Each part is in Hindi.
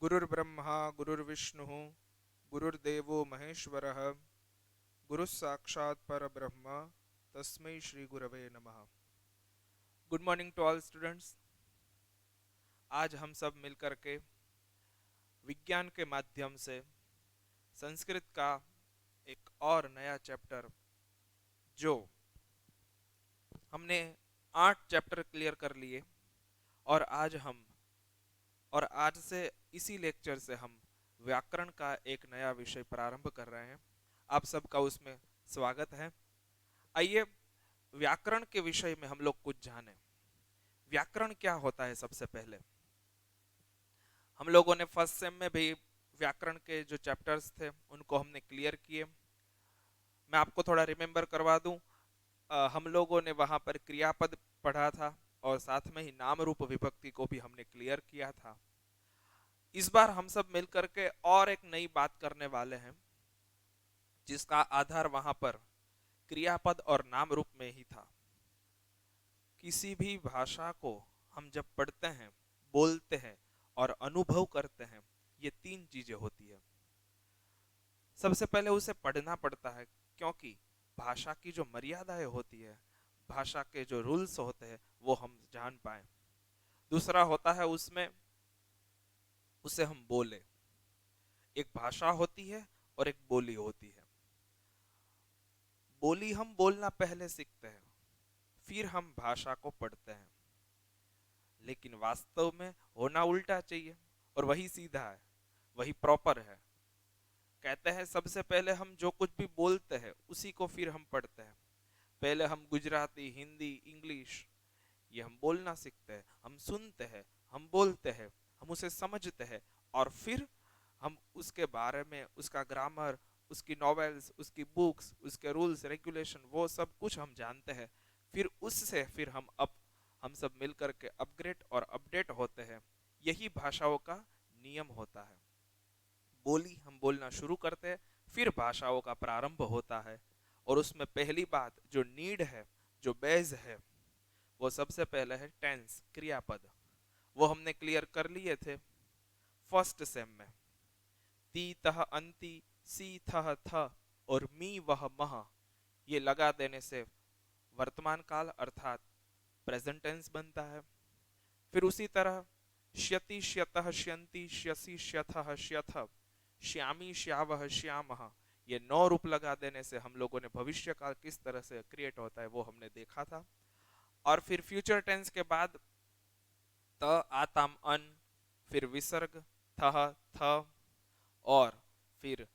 गुरुर्ब्रह्मा गुरुर्विष्णुः गुरुर्देवो महेश्वरः गुरुः साक्षात् परब्रह्म तस्मै श्री गुरवे नमः। Good morning to all students. आज हम सब मिलकर के विज्ञान के माध्यम से संस्कृत का एक और नया चैप्टर, जो हमने 8 चैप्टर क्लियर कर लिए, और आज से इसी लेक्चर से हम व्याकरण का एक नया विषय प्रारंभ कर रहे हैं। आप सबका उसमें स्वागत है। आइए व्याकरण के विषय में हम लोग कुछ जानें। व्याकरण क्या होता है? सबसे पहले हम लोगों ने फर्स्ट सेम में भी व्याकरण के जो चैप्टर्स थे उनको हमने क्लियर किए। मैं आपको थोड़ा रिमेम्बर करवा दूं, हम लोगों ने वहां पर क्रियापद पढ़ा था और साथ में ही नाम रूप विभक्ति को भी हमने क्लियर किया था। इस बार हम सब मिलकर के और एक नई बात करने वाले हैं, जिसका आधार वहां पर क्रियापद और नाम रूप में ही था। किसी भी भाषा को हम जब पढ़ते हैं, बोलते हैं और अनुभव करते हैं, ये 3 चीजें होती है। सबसे पहले उसे पढ़ना पड़ता है, क्योंकि भाषा की जो मर्यादाएं होती है, भाषा के जो रूल्स होते हैं, वो हम जान पाए। दूसरा होता है उसमें उसे हम बोले। एक भाषा होती है और एक बोली होती है। बोली हम बोलना पहले सीखते हैं, फिर हम भाषा को पढ़ते हैं। लेकिन वास्तव में होना उल्टा चाहिए, और वही सीधा है, वही प्रॉपर है। कहते हैं सबसे पहले हम जो कुछ भी बोलते हैं उसी को फिर हम पढ़ते हैं। पहले हम गुजराती, हिंदी, इंग्लिश ये हम बोलना सीखते हैं, हम सुनते हैं, हम बोलते हैं, हम उसे समझते हैं, और फिर हम उसके बारे में, उसका ग्रामर, उसकी नॉवेल्स, उसकी बुक्स, उसके रूल्स रेगुलेशन, वो सब कुछ हम जानते हैं। फिर उससे फिर हम सब मिलकर के अपग्रेड और अपडेट होते हैं। यही भाषाओं का नियम होता है। बोली हम बोलना शुरू करते हैं, फिर भाषाओं का प्रारंभ होता है। और उसमें पहली बात जो नीड है, जो बेस है, वो सबसे पहले है टेंस, क्रियापद। वो हमने क्लियर कर लिए थे फर्स्ट सेम में। ती तह अंति, सी थह थ और मी वह मह, ये लगा देने से वर्तमान काल अर्थात प्रेजेंट टेंस बनता है। फिर उसी तरह श्यति, श्यतः, श्यंति, श्यसि, श्यथः, श्यथ, श्यामी, श्यावह, श्यामः, ये 9 रूप लगा देने से हम लोगों ने भविष्य काल किस तरह से क्रिएट होता है वो हमने देखा था। और फिर फ्यूचर टेंस के बाद त, आताम, अन, फिर विसर्ग थह, थ, और फिर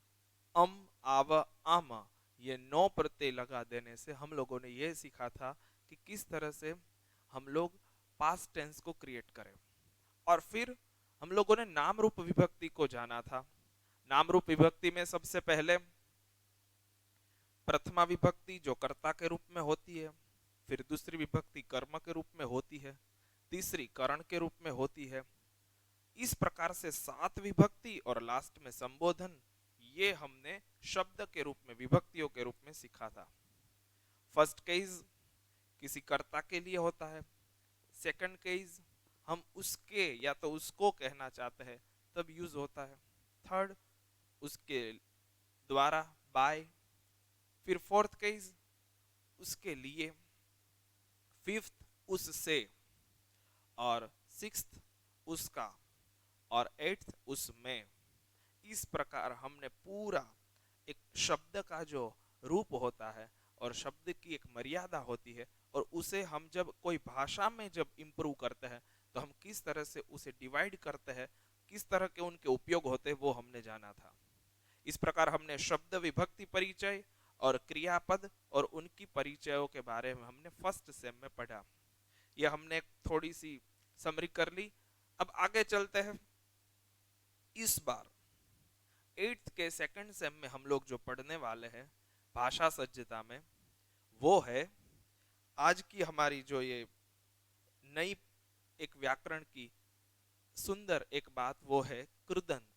अम, आव, आम, ये 9 प्रत्यय लगा देने से हम लोगों ने ये सीखा था कि किस तरह से हम लोग पास्ट टेंस को क्रिएट करें। और फिर हम लोगों ने नाम रूप विभक्ति को जाना था। नाम रूप विभक्ति में सबसे पहले प्रथमा विभक्ति जो कर्ता के रूप में होती है, फिर दूसरी विभक्ति कर्म के रूप में होती है, तीसरी करण के रूप में होती है। इस प्रकार से 7 विभक्ति और लास्ट में संबोधन, ये हमने शब्द के रूप में, विभक्तियों के रूप में सीखा था। फर्स्ट केस किसी कर्ता के लिए होता है, सेकंड केस हम उसके या तो उसको कहना चाहते हैं तब यूज होता है, थर्ड उसके द्वारा, बाय, फिर फोर्थ केस उसके लिए, फिफ्थ उससे, और सिक्स्थ उसका, और एट्थ उसमें। इस प्रकार हमने पूरा एक शब्द का जो रूप होता है और शब्द की एक मर्यादा होती है, और उसे हम जब कोई भाषा में जब इंप्रूव करते हैं तो हम किस तरह से उसे डिवाइड करते हैं, किस तरह के उनके उपयोग होते हैं, वो हमने जाना था। इस प्रकार हमने शब्द विभक्ति परिचय और क्रियापद और उनकी परिचयों के बारे में हमने फर्स्ट सेम में पढ़ा। यह हमने थोड़ी सी समरी कर ली। अब आगे चलते हैं। इस बार 8th के सेकंड सेम में हम लोग जो पढ़ने वाले हैं भाषा सज्जता में, वो है आज की हमारी जो ये नई एक व्याकरण की सुंदर एक बात, वो है कृदंत।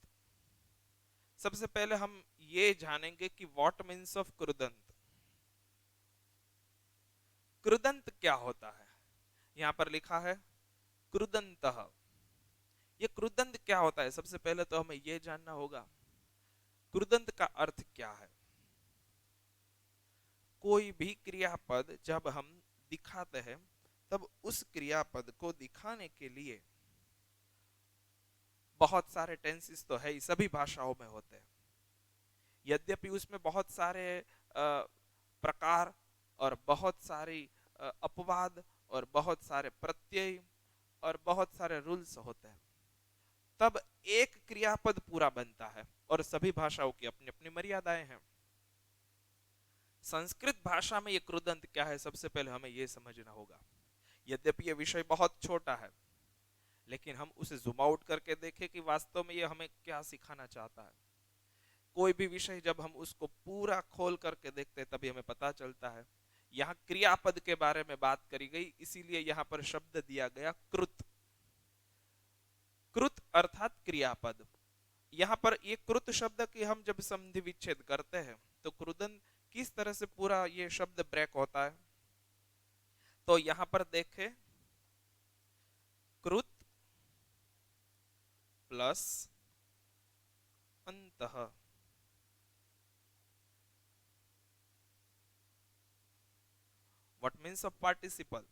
सबसे पहले हम ये जानेंगे कि व्हाट मीन्स ऑफ कृदंत। कृदंत क्या होता है? यहां पर लिखा है कृदंतः, ये कृदंत क्या होता है? सबसे पहले तो हमें ये जानना होगा कृदंत का अर्थ क्या है। कोई भी क्रियापद जब हम दिखाते हैं तब उस क्रियापद को दिखाने के लिए बहुत सारे टेंसेस तो है ही, सभी भाषाओं में होते हैं। यद्यपि उसमें बहुत सारे प्रकार और बहुत सारी अपवाद और बहुत सारे प्रत्यय और बहुत सारे रूल्स होते हैं, तब एक क्रियापद पूरा बनता है। और सभी भाषाओं की अपनी अपनी मर्यादाएं हैं। संस्कृत भाषा में ये कृदंत क्या है, सबसे पहले हमें ये समझना होगा। यद्यपि ये विषय बहुत छोटा है, लेकिन हम उसे जूम आउट करके देखें कि वास्तव में ये हमें क्या सिखाना चाहता है। कोई भी विषय जब हम उसको पूरा खोल करके देखते हैं तभी हमें पता चलता है। यहाँ क्रियापद के बारे में बात करी गई, इसीलिए यहाँ पर शब्द दिया गया कृत। कृत अर्थात क्रियापद। यहाँ पर ये कृत शब्द की हम जब संधि विच्छेद करते हैं तो कृदंत किस तरह से पूरा ये शब्द ब्रेक होता है। तो यहाँ पर देखें, कृत प्लस अंतः। What means of participle?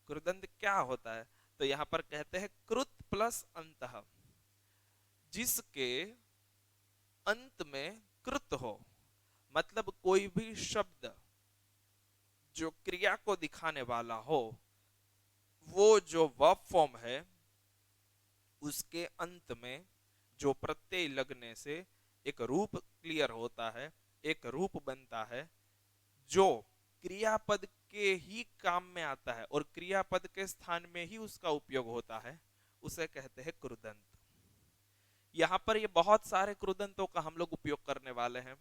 कृदंत क्या होता है? तो यहाँ पर कहते हैं कृत प्लस अंतः, जिसके अंत में कृत हो। मतलब कोई भी शब्द जो क्रिया को दिखाने वाला हो, वो जो वर्ब फॉर्म है उसके अंत में जो प्रत्यय लगने से एक रूप क्लियर होता है, एक रूप बनता है जो क्रियापद के ही काम में आता है और क्रियापद के स्थान में ही उसका उपयोग होता है, उसे कहते हैं कृदंत। यहाँ पर ये बहुत सारे कृदंतों का हम लोग उपयोग करने वाले हैं।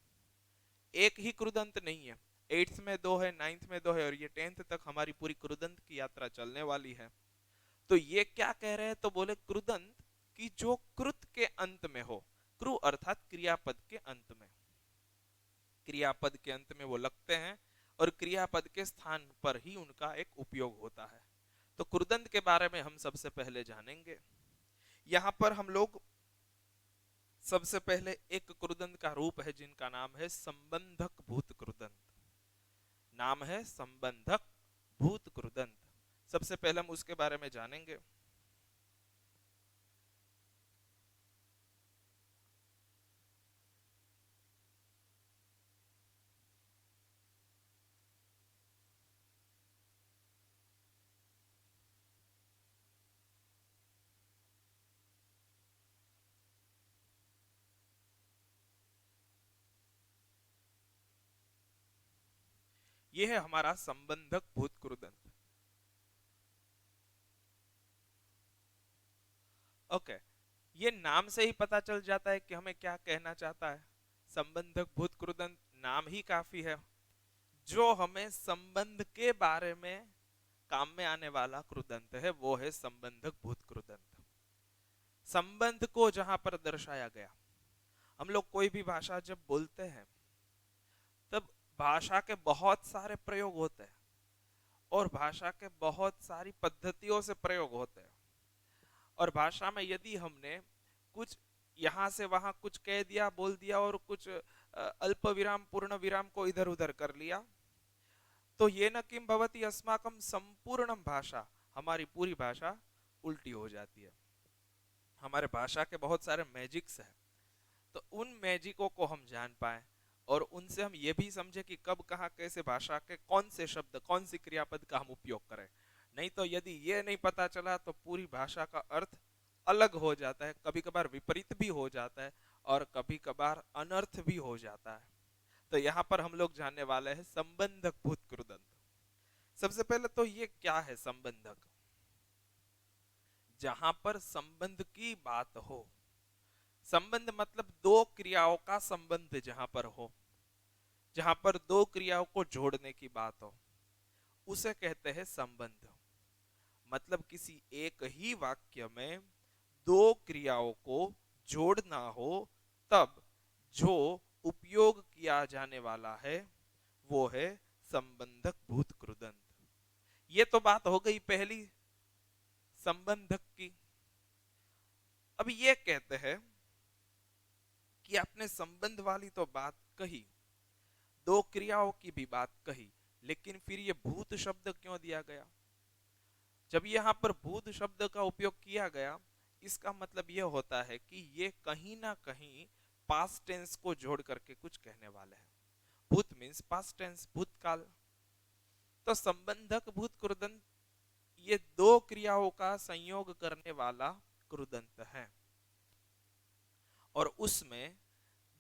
एक ही कृदंत नहीं है, 8th में 2 है, 9th में 2 है और ये 10th तक हमारी पूरी कृदंत की यात्रा चलने वाली है। तो ये क्या कह रहे हैं? तो बोले कृदंत की जो कृत के अंत में हो। कृ अर्थात क्रियापद के अंत में, क्रियापद के अंत में वो लगते हैं और क्रियापद के स्थान पर ही उनका एक उपयोग होता है। तो कृदंत के बारे में हम सबसे पहले जानेंगे। यहां पर हम लोग सबसे पहले एक कृदंत का रूप है जिनका नाम है संबंधक भूत कृदंत। नाम है संबंधक भूत कृदंत। सबसे पहले हम उसके बारे में जानेंगे। यह है हमारा संबंधक भूत कृदंत। ओके, ये नाम से ही पता चल जाता है कि हमें क्या कहना चाहता है। संबंधक भूत कृदंत नाम ही काफी है। जो हमें संबंध के बारे में काम में आने वाला कृदंत है वो है संबंधक भूत कृदंत। संबंध को जहां पर दर्शाया गया, हम लोग कोई भी भाषा जब बोलते हैं तब भाषा के बहुत सारे प्रयोग होते हैं और भाषा के बहुत सारी पद्धतियों से प्रयोग होते हैं। और भाषा में यदि हमने कुछ यहां से वहां कुछ कह दिया, बोल दिया और कुछ अल्प विराम पूर्ण विराम को इधर उधर कर लिया, तो ये न किम भवति अस्माकं संपूर्ण भाषा, हमारी पूरी भाषा उल्टी हो जाती है। हमारे भाषा के बहुत सारे मैजिक्स हैं, तो उन मैजिकों को हम जान पाए और उनसे हम ये भी समझे कि कब कहाँ कैसे भाषा के कौन से शब्द कौन सी क्रियापद का हम उपयोग करें। नहीं तो यदि ये नहीं पता चला तो पूरी भाषा का अर्थ अलग हो जाता है, कभी कभार विपरीत भी हो जाता है और कभी कभार अनर्थ भी हो जाता है। तो यहाँ पर हम लोग जानने वाले हैं संबंधक भूत कृदंत। सबसे पहले तो ये क्या है संबंधक? जहां पर संबंध की बात हो, संबंध मतलब दो क्रियाओं का संबंध जहां पर हो, जहां पर दो क्रियाओं को जोड़ने की बात हो, उसे कहते हैं संबंध। मतलब किसी एक ही वाक्य में दो क्रियाओं को जोड़ना हो तब जो उपयोग किया जाने वाला है वो है संबंधक भूत कृदंत। ये तो बात हो गई पहली संबंधक की। अब ये कहते हैं कि आपने संबंध वाली तो बात कही, दो क्रियाओं की भी बात कही, लेकिन फिर ये भूत शब्द क्यों दिया गया? जब यहाँ पर भूत शब्द का उपयोग किया गया, इसका मतलब यह होता है कि ये कहीं ना कहीं पास्ट टेंस को जोड़ करके कुछ कहने वाले हैं। भूत मीन्स पास्ट टेंस, भूतकाल। तो संबंधक भूत कृदंत ये दो क्रियाओं का संयोग करने वाला कृदंत है, और उसमें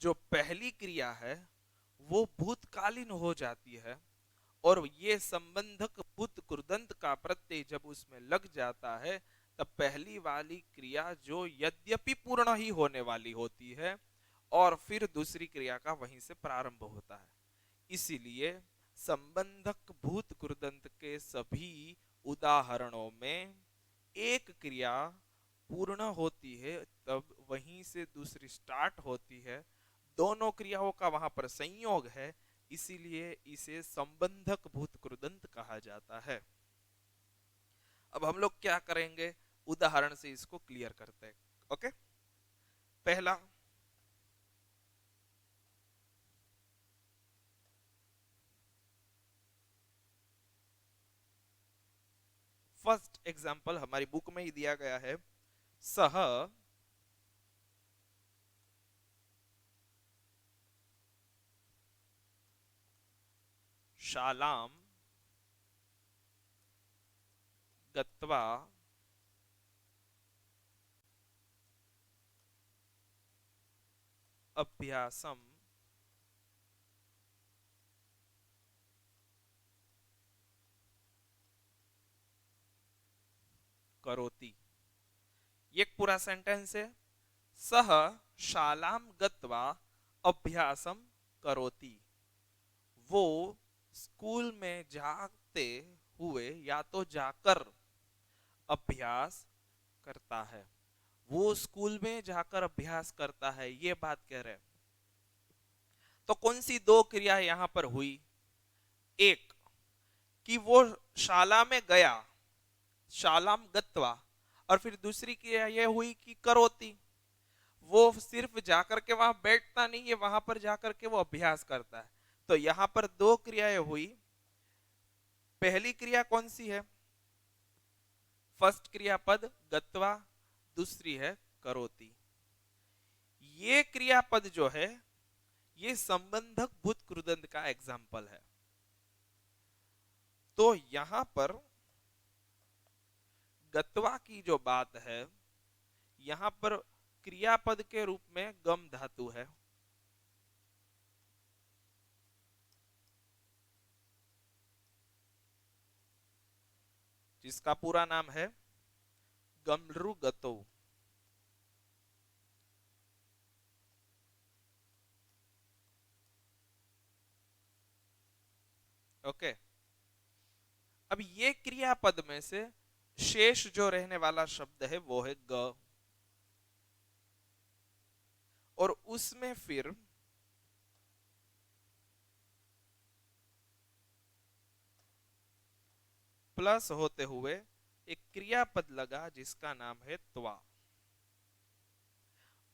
जो पहली क्रिया है वो भूतकालीन हो जाती है, और ये संबंधक भूत कृदंत का प्रत्यय जब उसमें लग जाता है, तब पहली वाली क्रिया जो यद्यपि पूर्ण ही होने वाली होती है, और फिर दूसरी क्रिया का वहीं से प्रारंभ होता है। इसीलिए संबंधक भूत कृदंत के सभी उदाहरणों में एक क्रिया पूर्ण होती है, तब वहीं से दूसरी स्टार्ट होती है, दोनों क्रियाओं का वहां पर संयोग है, इसीलिए इसे संबंधक भूत कृदंत कहा जाता है। अब हम लोग क्या करेंगे, उदाहरण से इसको क्लियर करते हैं। ओके, पहला, फर्स्ट एग्जांपल हमारी बुक में ही दिया गया है। सह शालाम गत्वा अभ्यासम करोति। ये एक पूरा सेंटेंस है। सह शालाम गत्वा अभ्यासम करोति, वो स्कूल में जाते हुए या तो जाकर अभ्यास करता है। वो स्कूल में जाकर अभ्यास करता है, ये बात कह रहे हैं। तो कौन सी दो क्रिया यहां पर हुई? एक कि वो शाला में गया, शालाम गत्वा, और फिर दूसरी क्रिया यह हुई कि करोति, वो सिर्फ जाकर के वहां बैठता नहीं है, वहां पर जाकर के वो अभ्यास करता है। तो यहां पर दो क्रियाएं हुई। पहली क्रिया कौन सी है? फर्स्ट क्रियापद गत्वा, दूसरी है करोति। ये क्रियापद जो है ये संबंधक भूत कृदंत का एग्जाम्पल है। तो यहां पर गत्वा की जो बात है, यहां पर क्रियापद के रूप में गम धातु है, जिसका पूरा नाम है गमरुगतो। ओके, अब ये क्रियापद में से शेष जो रहने वाला शब्द है वो है ग, और उसमें फिर प्लस होते हुए एक क्रियापद लगा जिसका नाम है त्वा,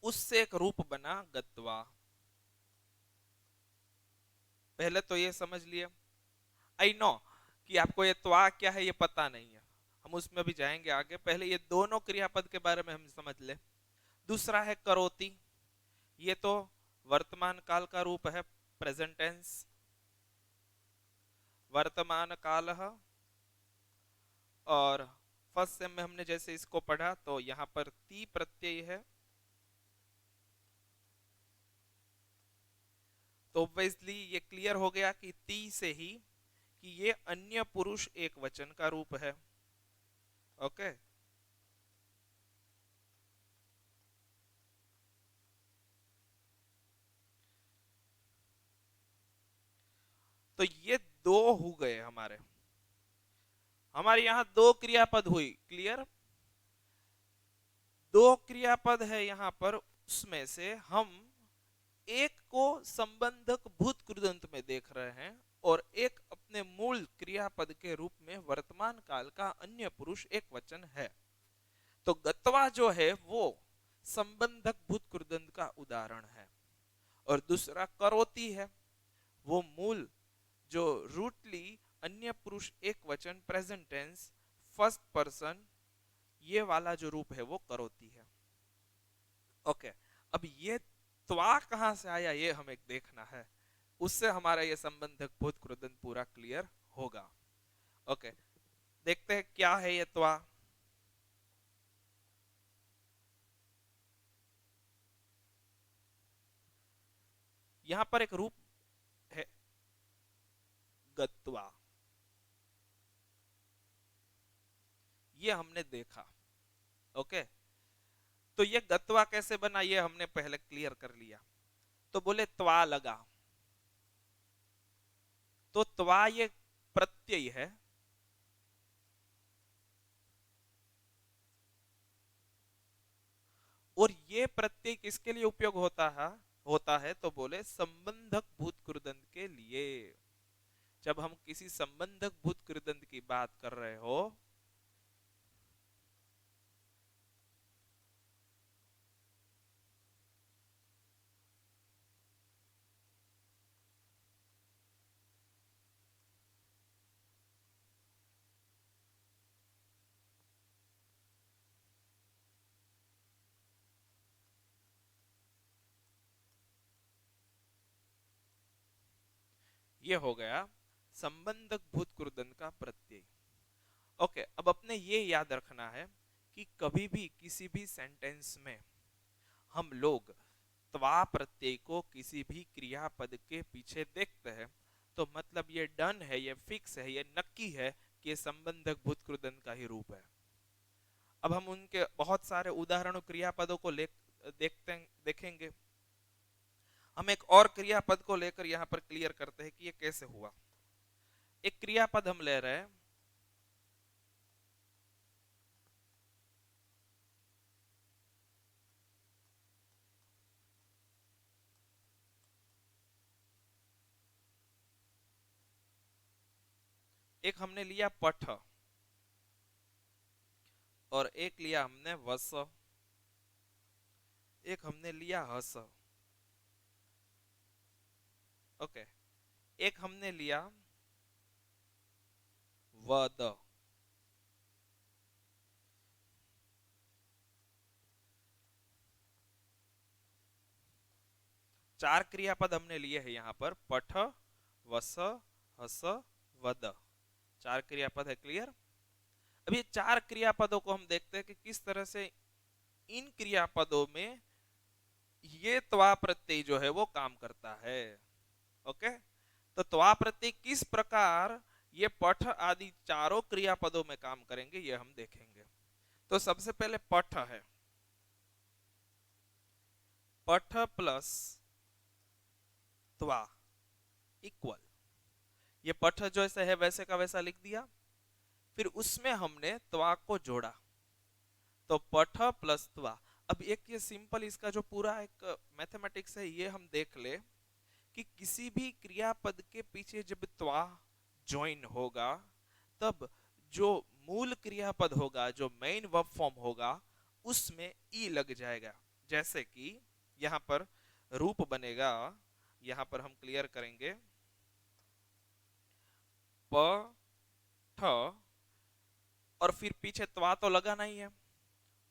उससे एक रूप बना गत्वा। पहले तो ये समझ लिए। आई नो कि आपको ये त्वा क्या है ये पता नहीं है, हम उसमें भी जाएंगे आगे, पहले ये दोनों क्रियापद के बारे में हम समझ ले। दूसरा है करोति, ये तो वर्तमान काल का रूप है, प्रेजेंट टेंस, वर्तमान काल। और फर्स्ट सेम में हमने जैसे इसको पढ़ा तो यहां पर ती प्रत्यय है, तो ऑब्वियसली ये क्लियर हो गया कि ती से ही कि ये अन्य पुरुष एक वचन का रूप है। ओके, तो ये दो हो गए हमारे, हमारे यहां दो क्रियापद हुई, क्लियर। दो क्रियापद है यहां पर, उसमें से हम एक को संबंधक भूत कृदंत में देख रहे हैं, और एक अपने मूल क्रियापद के रूप में वर्तमान काल का अन्य पुरुष एक वचन है। तो गत्वा जो है वो संबंधक भूत कृदंत का उदाहरण है। और दूसरा करोति है, वो मूल जो रूटली अन्य पुरुष एक वचन प्रेजेंट टेंस फर्स्ट पर्सन ये वाला जो रूप है वो करोति है। ओके, अब ये त्वा कहां से आया ये हमें देखना है, उससे हमारा ये संबंधक भूत कृदंत पूरा क्लियर होगा। ओके, देखते हैं क्या है ये त्वा। यहां पर एक रूप है गत्वा, ये हमने देखा। ओके, तो ये गत्वा कैसे बना ये हमने पहले क्लियर कर लिया। तो बोले त्वा लगा, तो त्वा ये प्रत्यय है, और ये प्रत्यय किसके लिए उपयोग होता है तो बोले संबंधक भूत कृदंत के लिए। जब हम किसी संबंधक भूत कृदंत की बात कर रहे हो ये हो गया संबंधक भूत कृदंत का प्रत्यय। ओके, अब अपने ये याद रखना है कि कभी भी किसी भी सेंटेंस में हम लोग त्वा प्रत्यय को किसी भी क्रियापद के पीछे देखते हैं तो मतलब ये डन है, ये फिक्स है, ये नक्की है कि ये संबंधक भूत कृदंत का ही रूप है। अब हम उनके बहुत सारे उदाहरणों क्रियापदों को देखेंगे। हम एक और क्रियापद को लेकर यहाँ पर क्लियर करते हैं कि ये कैसे हुआ। एक क्रियापद हम ले रहे हैं, एक हमने लिया पठ और एक लिया हमने वस, एक हमने लिया हस। ओके, एक हमने लिया वद। चार क्रियापद हमने लिए हैं यहाँ पर, पठ वस हस वद, चार क्रियापद है। क्लियर? अब ये चार क्रियापदों को हम देखते हैं कि किस तरह से इन क्रियापदों में ये त्वा प्रत्यय जो है वो काम करता है। ओके, तो त्वा प्रत्यय किस प्रकार ये पठ आदि चारों क्रियापदों में काम करेंगे ये हम देखेंगे। तो सबसे पहले पठ है, पठ प्लस त्वा इक्वल, ये पठ जैसे है वैसे का वैसा लिख दिया, फिर उसमें हमने त्वा को जोड़ा तो पठ प्लस त्वा। अब एक ये सिंपल इसका जो पूरा एक मैथमेटिक्स है ये हम देख ले कि किसी भी क्रियापद के पीछे जब त्वा ज्वाइन होगा तब जो मूल क्रियापद होगा, जो मेन वर्ब फॉर्म होगा, उसमें ई लग जाएगा। जैसे कि यहाँ पर रूप बनेगा, यहाँ पर हम क्लियर करेंगे, प ठ और फिर पीछे त्वा तो लगाना ही है,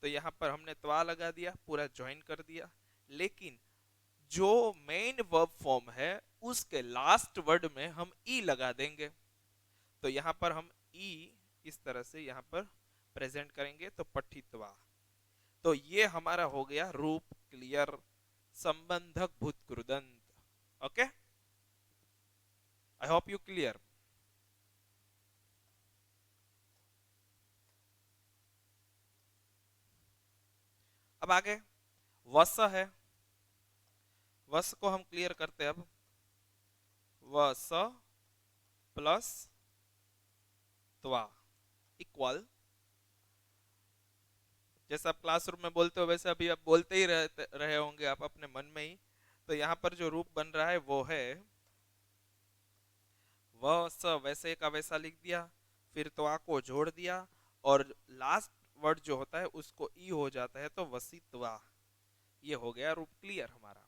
तो यहाँ पर हमने त्वा लगा दिया, पूरा ज्वाइन कर दिया। लेकिन जो मेन वर्ब फॉर्म है उसके लास्ट वर्ड में हम ई लगा देंगे, तो यहाँ पर हम ई इस तरह से यहाँ पर प्रेजेंट करेंगे तो पठित्वा। तो ये हमारा हो गया रूप क्लियर, संबंधक भूत कृदंत। Okay, I hope you clear. अब आगे वस है, वस को हम क्लियर करते हैं। अब वस प्लस त्वा इक्वल, जैसे आप क्लासरूम में बोलते हो वैसे अभी आप बोलते ही रहे होंगे आप अपने मन में ही। तो यहाँ पर जो रूप बन रहा है वो है वस, वैसे का वैसा लिख दिया, फिर त्वा को जोड़ दिया और लास्ट वर्ड जो होता है उसको ई हो जाता है तो वसित्वा। ये हो गया रूप क्लियर हमारा।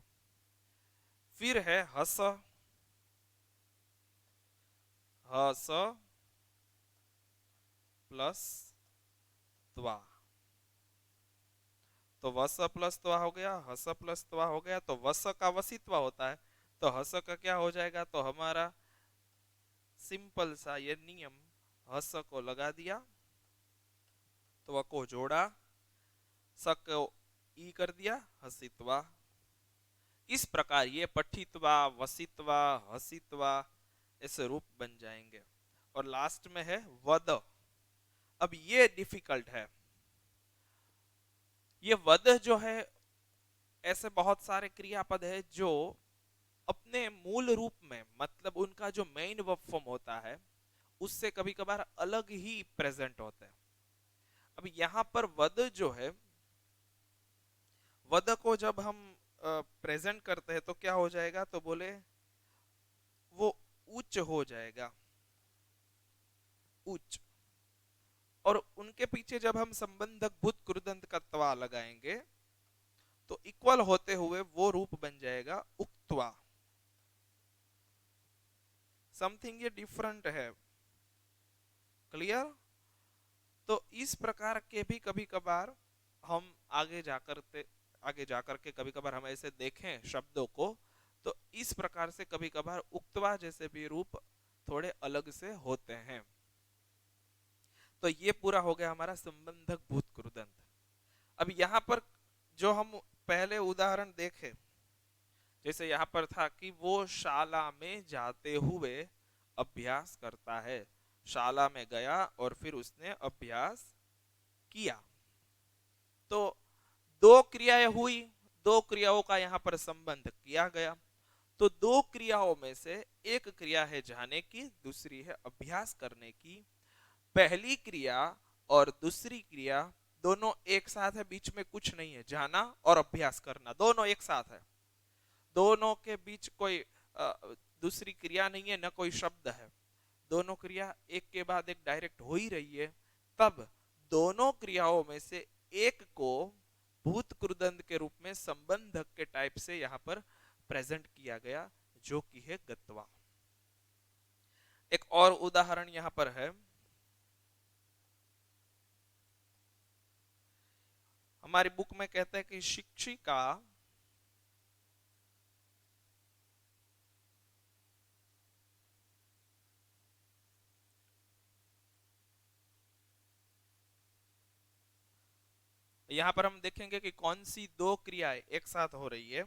फिर है हस, हस प्लस त्वा। तो वस प्लस त्वा हो गया, हस प्लस त्वा हो गया, तो वस का वसित्व होता है, तो हस का क्या हो जाएगा, तो हमारा सिंपल सा ये नियम, हस को लगा दिया, त्व को जोड़ा, स को ई कर दिया, हसित्वा। इस प्रकार ये पठित्वा, वसित्वा, हसित्वा ऐसे रूप बन जाएंगे। और लास्ट में है वद। अब ये डिफिकल्ट है। ये वद जो है, ऐसे बहुत सारे क्रियापद है जो अपने मूल रूप में, मतलब उनका जो मेन वर्ब फॉर्म होता है उससे कभी कभार अलग ही प्रेजेंट होते हैं। अब यहां पर वद जो है, वद को जब हम प्रेजेंट करते हैं तो क्या हो जाएगा, तो बोले वो उच्च हो जाएगा, उच्च। और उनके पीछे जब हम संबंधक भूत कृदंत का त्वा लगाएंगे तो इक्वल होते हुए वो रूप बन जाएगा उक्त्वा। समथिंग ये डिफरेंट है, क्लियर। तो इस प्रकार के भी कभी कभार हम आगे जाकर के कभी कभार हम ऐसे देखें शब्दों को, तो इस प्रकार से कभी कभार उक्तवा जैसे भी रूप थोड़े अलग से होते हैं। तो ये पूरा हो गया हमारा संबंधक भूत कृदंत। अब यहाँ पर जो हम पहले उदाहरण देखे, जैसे यहाँ पर था कि वो शाला में जाते हुए अभ्यास करता है, शाला में गया और फिर उसने अभ्यास किया। तो दो क्रियाएं हुई, दो क्रियाओं का यहाँ पर संबंध किया गया। तो दो क्रियाओं में से एक क्रिया है जाने की, दूसरी है अभ्यास करने की। पहली क्रिया और दूसरी क्रिया दोनों एक साथ है, बीच में कुछ नहीं है, जाना और अभ्यास करना दोनों एक साथ है। दोनों के बीच कोई दूसरी क्रिया नहीं है, न कोई शब्द है। दोनों क्रिया एक के बाद एक डायरेक्ट हो ही रही है। तब दोनों क्रियाओं में से एक को भूत कृदंत के रूप में संबंधक के टाइप से यहां पर प्रेजेंट किया गया, जो कि है गत्वा। एक और उदाहरण यहां पर है, हमारी बुक में कहते हैं कि शिक्षिका यहां पर हम देखेंगे कि कौन सी दो क्रियाएं एक साथ हो रही है।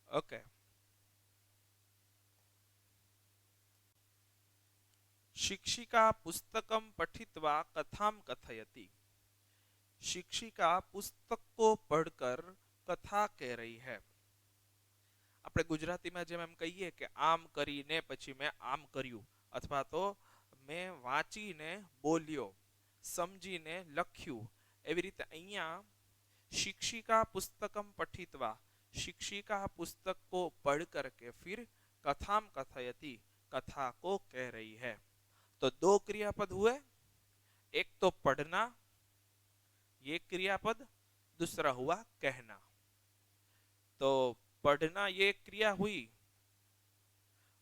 ओके, शिक्षिका पुस्तकम पठित्वा कथाम कथयति। शिक्षिका पुस्तक को पढ़कर कथा कह रही है। આપણે ગુજરાતીમાં જેમ એમ કહીએ કે આમ કરીને પછી મેં આમ કર્યું, અથવા તો મેં વાંચીને બોલ્યો, સમજીને લખ્યું, એવી રીતે અહીંયા शिक्षिका पुस्तकम पठित्वा, शिक्षिका पुस्तक को पढ़ करके फिर कथाम कथयति, कथा को कह रही है। तो दो क्रियापद हुए, एक तो पढ़ना ये क्रियापद, दूसरा हुआ कहना। तो पढ़ना ये क्रिया हुई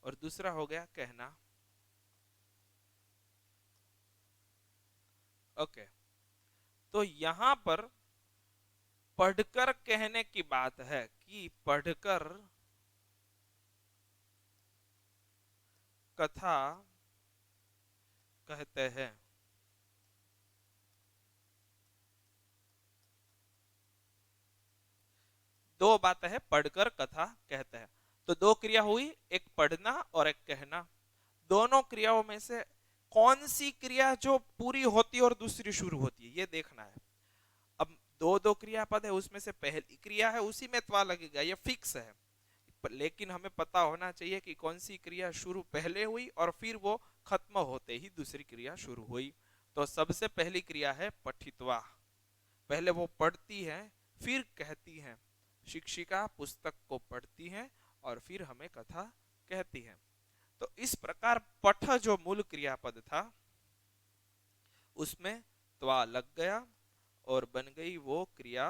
और दूसरा हो गया कहना। ओके, तो यहां पर पढ़कर कहने की बात है कि पढ़कर कथा कहते हैं। दो बातें हैं, पढ़कर कथा कहते हैं। तो दो क्रिया हुई, एक पढ़ना और एक कहना। दोनों क्रियाओं में से कौन सी क्रिया जो पूरी होती है और दूसरी शुरू होती है, ये देखना है। अब दो दो क्रियापद है, उसमें से पहली क्रिया है उसी में त्वा लगेगा, ये फिक्स है। लेकिन हमें पता होना चाहिए कि कौन सी क्रिया शुरू पहले हुई और फिर वो खत्म होते ही दूसरी क्रिया शुरू हुई। तो सबसे पहली क्रिया है पठित्वा। पहले वो पढ़ती है, फिर कहती है। शिक्षिका पुस्तक को पढ़ती है और फिर हमें कथा कहती है। तो इस प्रकार पठ जो मूल क्रियापद था उसमें त्वा लग गया और बन गई वो क्रिया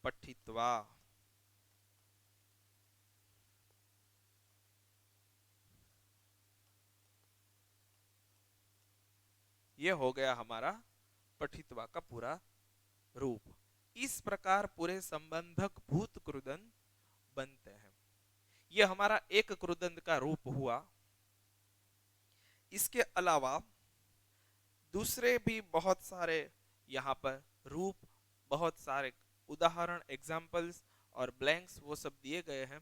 पठित्वा। ये हो गया हमारा पठित्वा का पूरा रूप। इस प्रकार पूरे संबंधक भूत क्रुदंत बनते हैं। ये हमारा एक क्रुदंत का रूप हुआ। इसके अलावा दूसरे भी बहुत सारे यहाँ पर रूप, बहुत सारे उदाहरण, एग्जाम्पल्स और ब्लैंक्स वो सब दिए गए हैं।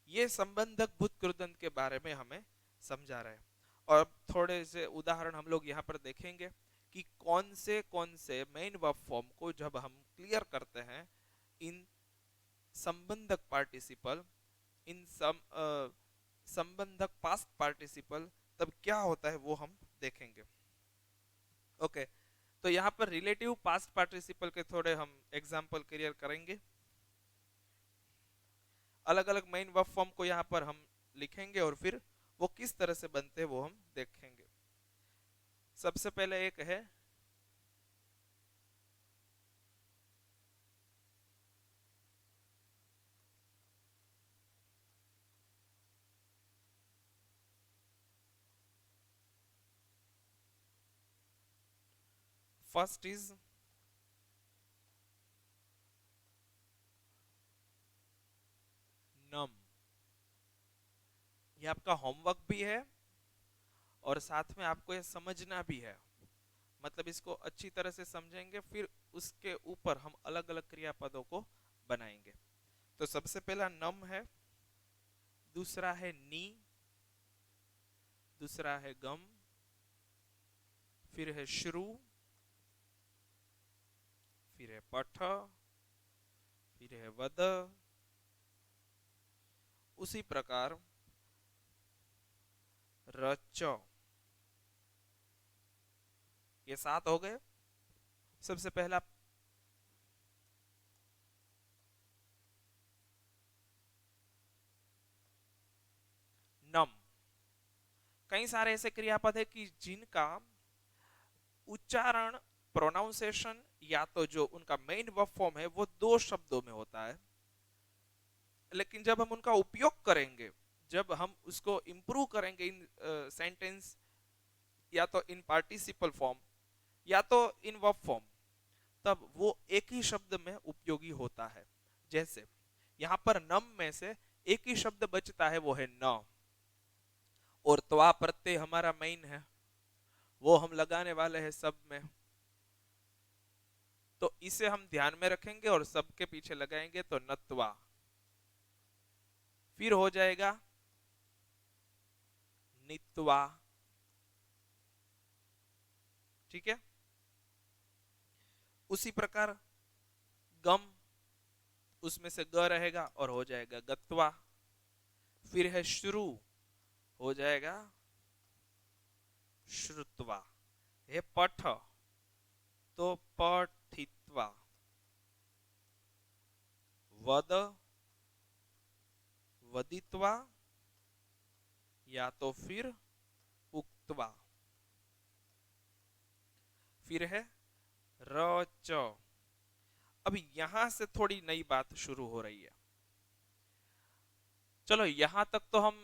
ये संबंधक भूत कृदंत के बारे में हमें समझा रहे हैं। और थोड़े से उदाहरण हम लोग यहाँ पर देखेंगे कि कौन से मेन वर्ब फॉर्म को जब हम क्लियर करते हैं इन संबंधक पार्टिसिपल, इन संबंधक पास्ट पार्टिसिपल, तब क्या होता है वो हम देखेंगे। ओके, तो यहाँ पर रिलेटिव पास्ट पार्टिसिपल के थोड़े हम एग्जाम्पल क्लियर करेंगे। अलग अलग मेन वर्ब फॉर्म को यहाँ पर हम लिखेंगे और फिर वो किस तरह से बनते हैं वो हम देखेंगे। सबसे पहले एक है फर्स्ट इज नम। ये आपका होमवर्क भी है और साथ में आपको ये समझना भी है। मतलब इसको अच्छी तरह से समझेंगे, फिर उसके ऊपर हम अलग अलग क्रियापदों को बनाएंगे। तो सबसे पहला नम है, दूसरा है नी, दूसरा है गम, फिर है श्रु, फिर है पठ, फिर है वद। उसी प्रकार रच। ये 7 हो गए। सबसे पहला नम। कई सारे ऐसे क्रियापद है कि जिनका उच्चारण, प्रोनाउंसिएशन या तो जो उनका मेन वर्ब फॉर्म है वो 2 शब्दों में होता है, लेकिन जब हम उनका उपयोग करेंगे, जब हम उसको इंप्रूव करेंगे इन सेंटेंस या तो इन पार्टिसिपल फॉर्म या तो इन वर्ब फॉर्म, तब वो एक ही शब्द में उपयोगी होता है। जैसे यहां पर नम में से एक ही शब्द बचता है, वो है न, और त्वा प्रत्यय हमारा मेन है, वो हम लगाने वाले हैं सब में। तो इसे हम ध्यान में रखेंगे और सबके पीछे लगाएंगे तो नत्वा। फिर हो जाएगा नित्वा। ठीक है। उसी प्रकार गम, उसमें से ग रहेगा और हो जाएगा गत्वा। फिर है श्रु, हो जाएगा श्रुत्वा। है पठ, तो पठित्वा। वद, वदित्वा, या तो फिर उक्त्वा। फिर है रच। अब यहां से थोड़ी नई बात शुरू हो रही है। चलो यहां तक तो हम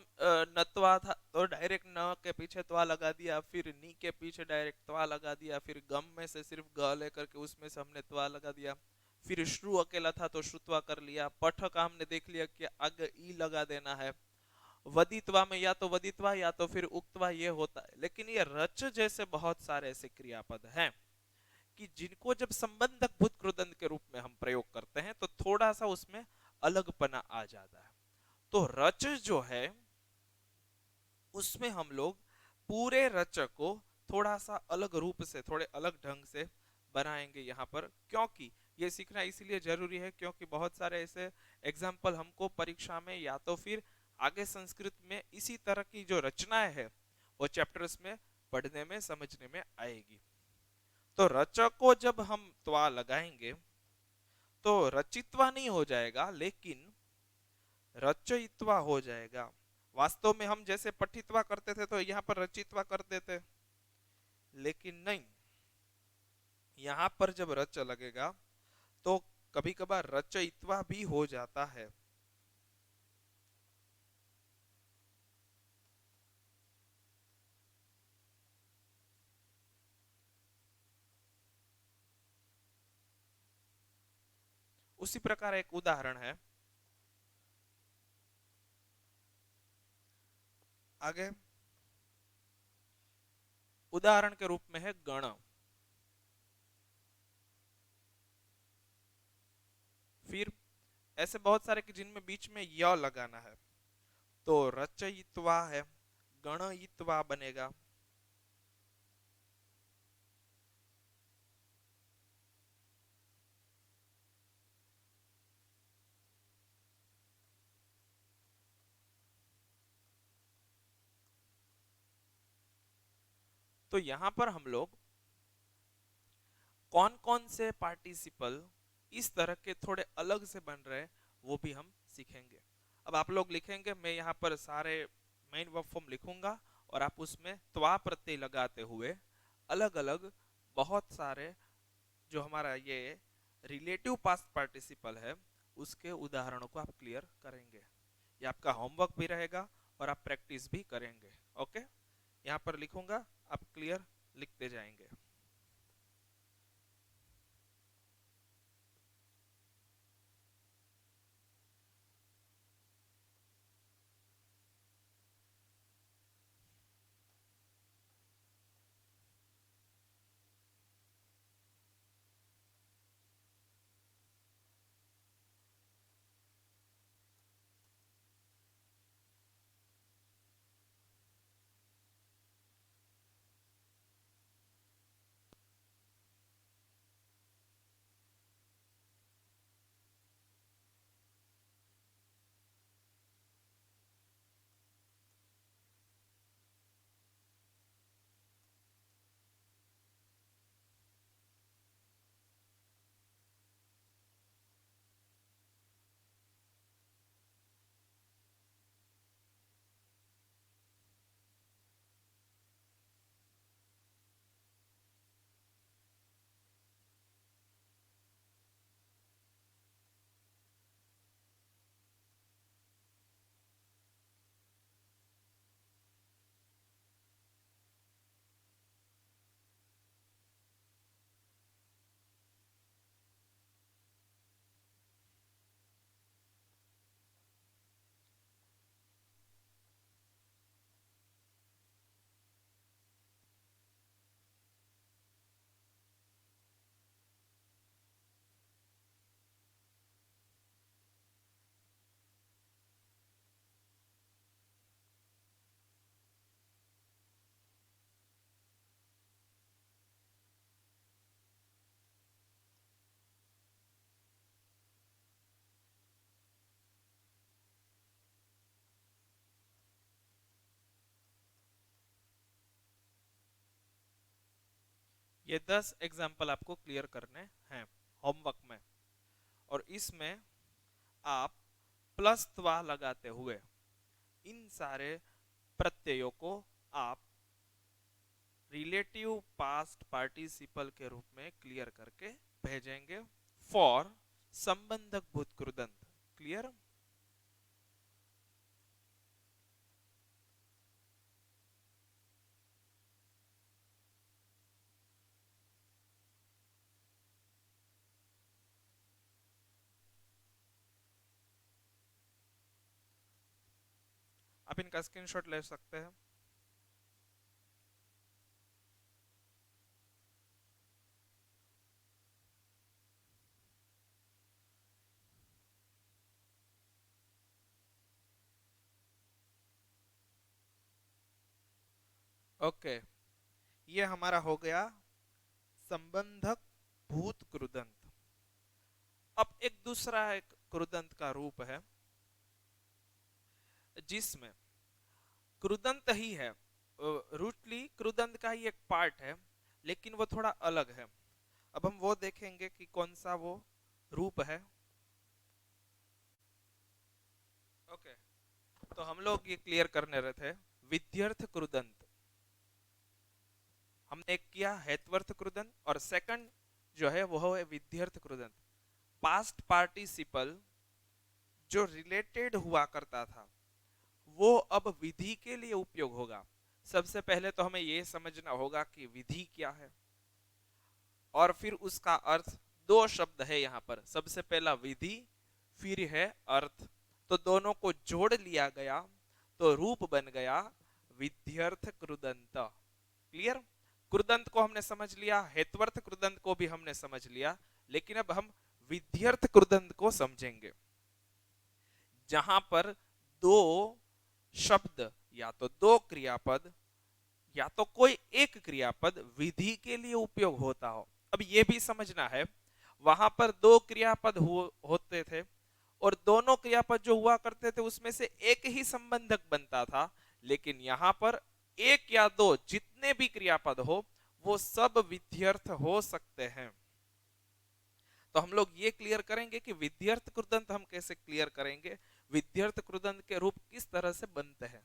नत्वा था तो डायरेक्ट न के पीछे त्वा लगा दिया, फिर नी के पीछे डायरेक्ट त्वा लगा दिया, फिर गम में से सिर्फ ग लेकर के उसमें से हमने त्वा लगा दिया, फिर श्रु अकेला था तो श्रुत्वा कर लिया, पठ का हमने देख लिया कि आगे ई लगा देना है, वदित्वा में या तो वदित्वा या तो फिर उक्तवा ये होता है। लेकिन ये रच जैसे बहुत सारे ऐसे क्रियापद हैं कि जिनको जब संबंधक भूत कृदंत के रूप में हम प्रयोग करते हैं तो थोड़ा सा उसमें अलगपना आ जाता है। तो रच जो है उसमें हम लोग पूरे रच को थोड़ा सा अलग रूप से, थोड़े अलग ढंग से बनाएंगे यहाँ पर, क्योंकि ये सीखना इसीलिए जरूरी है क्योंकि बहुत सारे ऐसे एग्जाम्पल हमको परीक्षा में या तो फिर आगे संस्कृत में इसी तरह की जो रचनाएं है वो चैप्टर्स में पढ़ने में समझने में आएगी। तो रच को जब हम त्वा लगाएंगे तो रचित्वा नहीं हो जाएगा लेकिन रचयित्वा हो जाएगा। वास्तव में हम जैसे पठित्वा करते थे तो यहाँ पर रचित्वा कर देते, लेकिन नहीं, यहाँ पर जब रच लगेगा तो कभी कभार रचयित्वा भी हो जाता है। उसी प्रकार एक उदाहरण है आगे, उदाहरण के रूप में है गण। फिर ऐसे बहुत सारे कि जिनमें बीच में य लगाना है, तो रचयित्वा है, गणयित्वा बनेगा। तो यहां पर हम लोग कौन कौन से पार्टिसिपल इस तरह के थोड़े अलग से बन रहे हैं वो भी हम सीखेंगे। अब आप लोग लिखेंगे, मैं यहाँ पर सारे मेन वर्ब फॉर्म लिखूंगा और आप उसमें त्वा प्रत्यय लगाते हुए अलग अलग बहुत सारे जो हमारा ये रिलेटिव पास्ट पार्टिसिपल है उसके उदाहरणों को आप क्लियर करेंगे। ये आपका होमवर्क भी रहेगा और आप प्रैक्टिस भी करेंगे। ओके, यहाँ पर लिखूंगा, आप क्लियर लिखते जाएंगे। ये 10 एग्जाम्पल आपको क्लियर करने हैं होमवर्क में, और इसमें आप प्लस त्वा लगाते हुए इन सारे प्रत्ययों को आप रिलेटिव पास्ट पार्टिसिपल के रूप में क्लियर करके भेजेंगे फॉर संबंधक भूतकृदंत। क्लियर? आप इनका स्क्रीनशॉट ले सकते हैं। ओके, ये हमारा हो गया संबंधक भूत कृदंत। अब एक दूसरा एक कृदंत का रूप है जिसमें कृदंत ही है, रूटली कृदंत का ही एक पार्ट है, लेकिन वो थोड़ा अलग है। अब हम वो देखेंगे कि कौन सा वो रूप है। ओके, तो हम लोग ये क्लियर करने रहे थे विध्यर्थ कृदंत। हमने एक किया हेतवर्थ कृदंत और सेकंड जो है वो है विध्यर्थ कृदंत। पास्ट पार्टिसिपल जो रिलेटेड हुआ करता था वो अब विधि के लिए उपयोग होगा। सबसे पहले तो हमें ये समझना होगा कि विधि क्या है, और फिर उसका अर्थ। दो शब्द है यहाँ पर, सबसे पहला विधि, फिर है अर्थ। तो दोनों को जोड़ लिया गया तो रूप बन गया विध्यर्थ कृदंत। क्लियर? कृदंत को हमने समझ लिया, हेतवर्थ कृदंत को भी हमने समझ लिया, लेकिन अब हम विध्यर्थ कृदंत को समझेंगे, जहां पर दो शब्द या तो दो क्रियापद या तो कोई एक क्रियापद विधि के लिए उपयोग होता हो। अब ये भी समझना है, वहां पर दो क्रियापद होते थे और दोनों क्रियापद जो हुआ करते थे उसमें से एक ही संबंधक बनता था, लेकिन यहां पर एक या दो जितने भी क्रियापद हो वो सब विध्यर्थ हो सकते हैं। तो हम लोग ये क्लियर करेंगे कि विध्यर्थ कृदंत हम कैसे क्लियर करेंगे, विध्यर्थ कृदंत के रूप किस तरह से बनते हैं,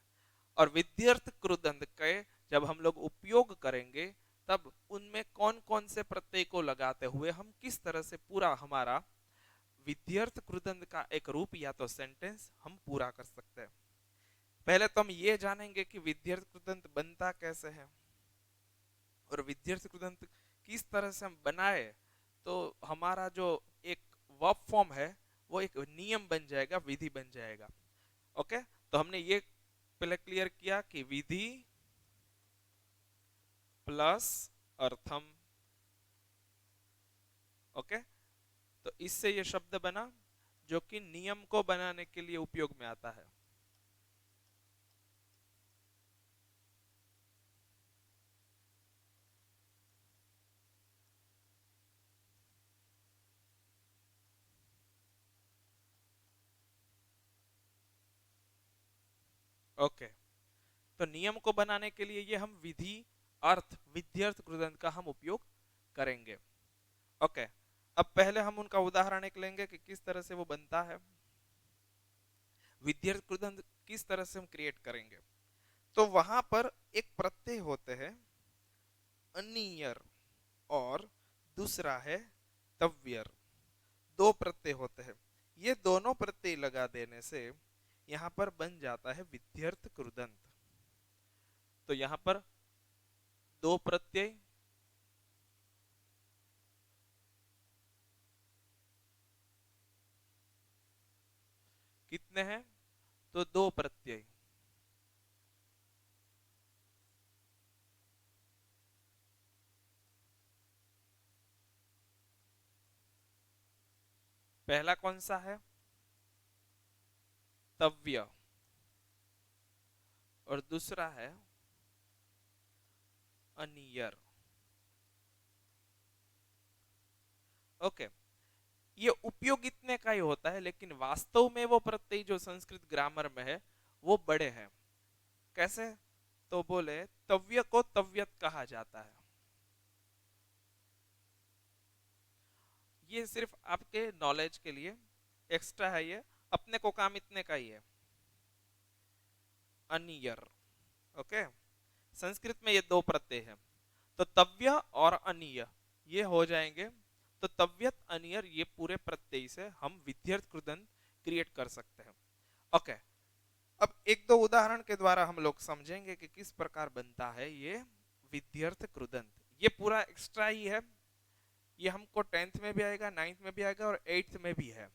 और विध्यर्थ कृदंत के जब हम लोग उपयोग करेंगे तब उनमें कौन कौन से प्रत्यय को लगाते हुए हम किस तरह से पूरा हमारा विध्यर्थ कृदंत का एक रूप या तो सेंटेंस हम पूरा कर सकते हैं। पहले तो हम ये जानेंगे कि विध्यर्थ कृदंत बनता कैसे है और विध्यर्थ कृदंत किस तरह से हम बनाए तो हमारा जो एक वर्ब फॉर्म है वो एक नियम बन जाएगा, विधि बन जाएगा। ओके, तो हमने ये पहले क्लियर किया कि विधि प्लस अर्थम। ओके, तो इससे ये शब्द बना जो कि नियम को बनाने के लिए उपयोग में आता है। ओके, तो नियम को बनाने के लिए ये हम विधि अर्थ विध्यर्थ कृदंत का हम उपयोग करेंगे। ओके, अब पहले हम उनका उदाहरण एक लेंगे कि किस तरह से वो बनता है, विध्यर्थ कृदंत किस तरह से हम क्रिएट करेंगे। तो वहां पर एक प्रत्यय होते हैं अनियर और दूसरा है तव्यर, दो प्रत्यय होते हैं। ये दोनों प्रत्यय लगा देने से यहां पर बन जाता है विध्यर्थ कृदंत। तो यहां पर दो प्रत्यय कितने हैं, तो दो प्रत्यय। पहला कौन सा है, तव्य, और दूसरा है अनियर। ओके, ये उपयोग इतने का ही होता है, लेकिन वास्तव में वो प्रत्यय जो संस्कृत ग्रामर में है वो बड़े हैं। कैसे? तो बोले तव्य को तव्यत कहा जाता है। ये सिर्फ आपके नॉलेज के लिए एक्स्ट्रा है, ये अपने को काम इतने का ही है। अनियर। ओके, संस्कृत में ये दो प्रत्यय हैं, तो तव्य और अनिय ये हो जाएंगे। तो तव्यत अनियर ये पूरे प्रत्यय से हम विध्यर्थ कृदंत क्रिएट कर सकते हैं। ओके, अब एक दो उदाहरण के द्वारा हम लोग समझेंगे कि किस प्रकार बनता है ये विध्यर्थ कृदंत। ये पूरा एक्स्ट्रा ही है, ये हमको 10th में भी आएगा, 9th में भी आएगा और 8th में भी है।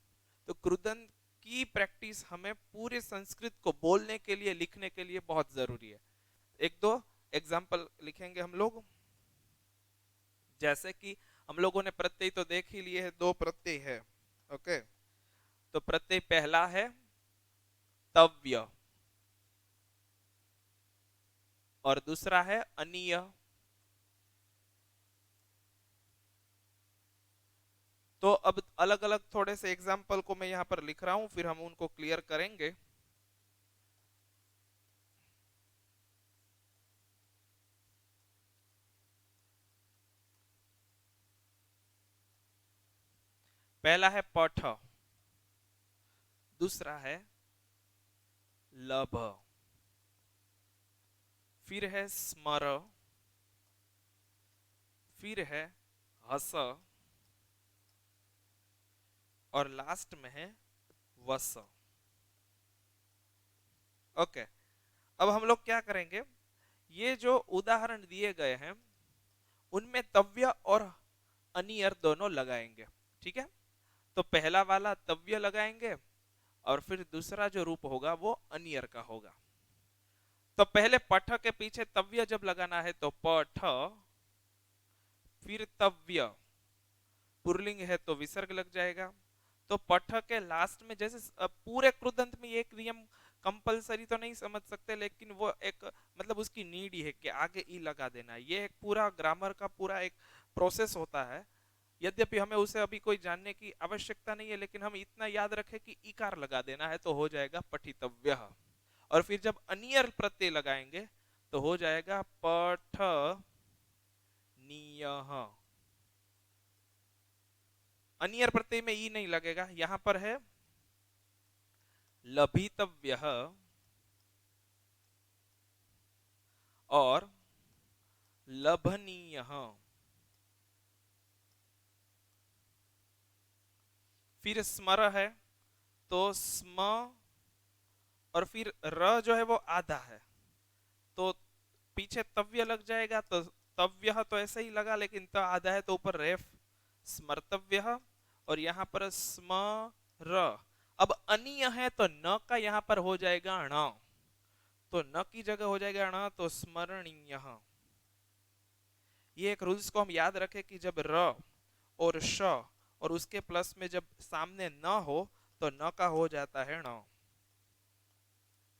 तो कृदंत की प्रैक्टिस हमें पूरे संस्कृत को बोलने के लिए लिखने के लिए बहुत जरूरी है। एक दो एग्जाम्पल लिखेंगे हम लोग, जैसे कि हम लोगों ने प्रत्यय तो देख ही लिए है, दो प्रत्यय है। ओके, तो प्रत्यय पहला है तव्य और दूसरा है अनीय। तो अब अलग अलग थोड़े से एग्जाम्पल को मैं यहाँ पर लिख रहा हूँ, फिर हम उनको क्लियर करेंगे। पहला है पठ, दूसरा है लभ, फिर है स्मर, फिर है हस, और लास्ट में है वस। ओके, अब हम लोग क्या करेंगे, ये जो उदाहरण दिए गए हैं उनमें तव्य और अनियर दोनों लगाएंगे। ठीक है, तो पहला वाला तव्य लगाएंगे और फिर दूसरा जो रूप होगा वो अनियर का होगा। तो पहले पठ के पीछे तव्य जब लगाना है तो पठ, फिर तव्य, पुरलिंग है तो विसर्ग लग जाएगा। तो पठ के लास्ट में जैसे पूरे कृदंत में एक नियम कंपलसरी तो नहीं समझ सकते, लेकिन वो एक मतलब उसकी नीड ही है कि आगे ई लगा देना। ये एक पूरा ग्रामर का पूरा एक प्रोसेस होता है, यद्यपि हमें उसे अभी कोई जानने की आवश्यकता नहीं है, लेकिन हम इतना याद रखें कि इकार लगा देना है तो हो जाएगा पठितव्य। और फिर जब अनियर प्रत्यय लगाएंगे तो हो जाएगा पठनीय। अनियर प्रत्यय में ई नहीं लगेगा, यहां पर है लभितव्य और लभनीय। फिर स्मर है तो स्म, और फिर र जो है वो आधा है तो पीछे तव्य लग जाएगा, तो तव्य तो ऐसे ही लगा, लेकिन त आधा है तो ऊपर रेफ स्मर्तव्य, और यहाँ पर स्मर। अब अनीय है तो न का यहाँ पर हो जाएगा ण, तो न की जगह हो जाएगा ण, तो स्मरणीय। ये एक रूल्स को हम याद रखें कि जब र और श और उसके प्लस में जब सामने न हो तो न का हो जाता है ण।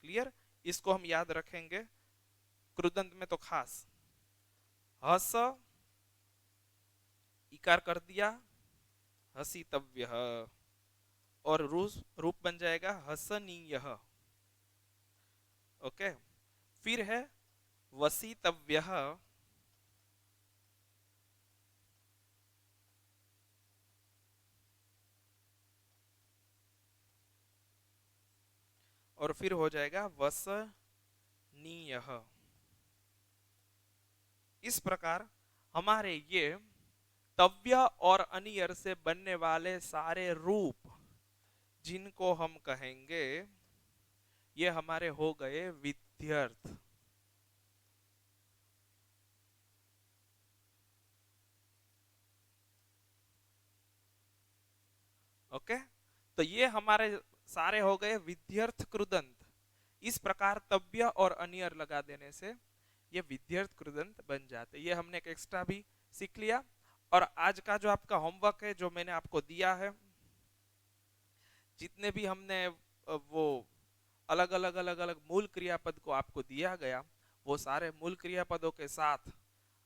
क्लियर, इसको हम याद रखेंगे कृदंत में तो खास। हस, इकार कर दिया हसितव्य, और रूप बन जाएगा हसनीय। ओके, फिर है वसितव्य, और फिर हो जाएगा वसनीय। इस प्रकार हमारे ये तव्य और अनियर से बनने वाले सारे रूप जिनको हम कहेंगे ये हमारे हो गए विध्यर्थ। ओके, तो ये हमारे सारे हो गए विध्यर्थ कृदंत। इस प्रकार तव्य और अनियर लगा देने से ये विध्यर्थ कृदंत बन जाते। ये हमने एक एक्स्ट्रा भी सीख लिया। और आज का जो आपका होमवर्क है जो मैंने आपको दिया है, जितने भी हमने वो अलग अलग मूल क्रियापद को आपको दिया गया, वो सारे मूल क्रियापदों के साथ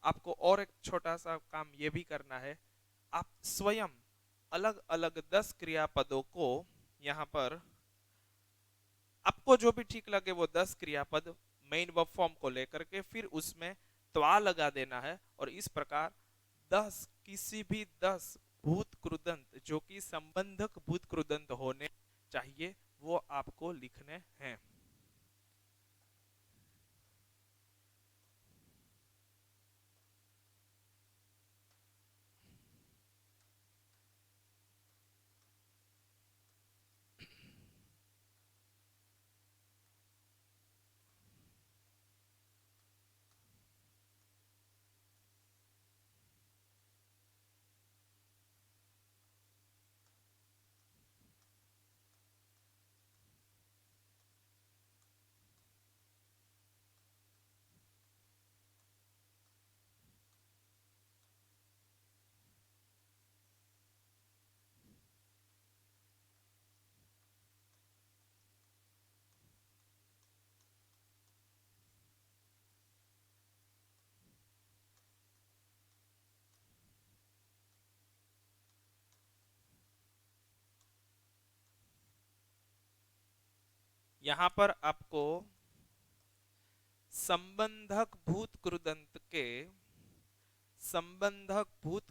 आपको और एक छोटा सा काम ये भी करना है, आप स्वयं अलग अलग 10 क्रियापदों को यहाँ पर आपको जो भी ठीक लगे वो 10 क्रियापद मेन वर्ब फॉर्म को लेकर के फिर उसमें त्वा लगा देना है, और इस प्रकार 10 किसी भी 10 भूत कृदंत जो कि संबंधक भूत कृदंत होने चाहिए वो आपको लिखने हैं। यहां पर आपको संबंधक भूत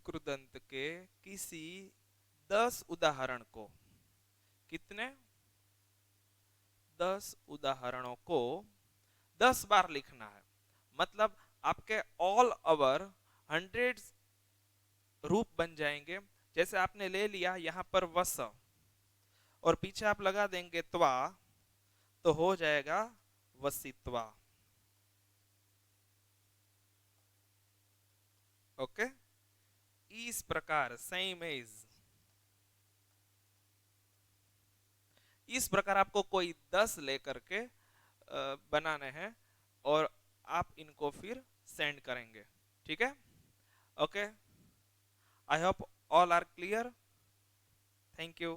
कृदंत के किसी 10 उदाहरण को, कितने 10 उदाहरणों को 10 बार लिखना है। मतलब आपके ऑल ओवर 100 रूप बन जाएंगे। जैसे आपने ले लिया यहां पर वस और पीछे आप लगा देंगे त्वा, तो हो जाएगा वसित्वा। ओके, इस प्रकार सेम एज, इस प्रकार आपको कोई 10 लेकर के बनाने हैं और आप इनको फिर सेंड करेंगे। ठीक है, okay, I hope all are clear. Thank you.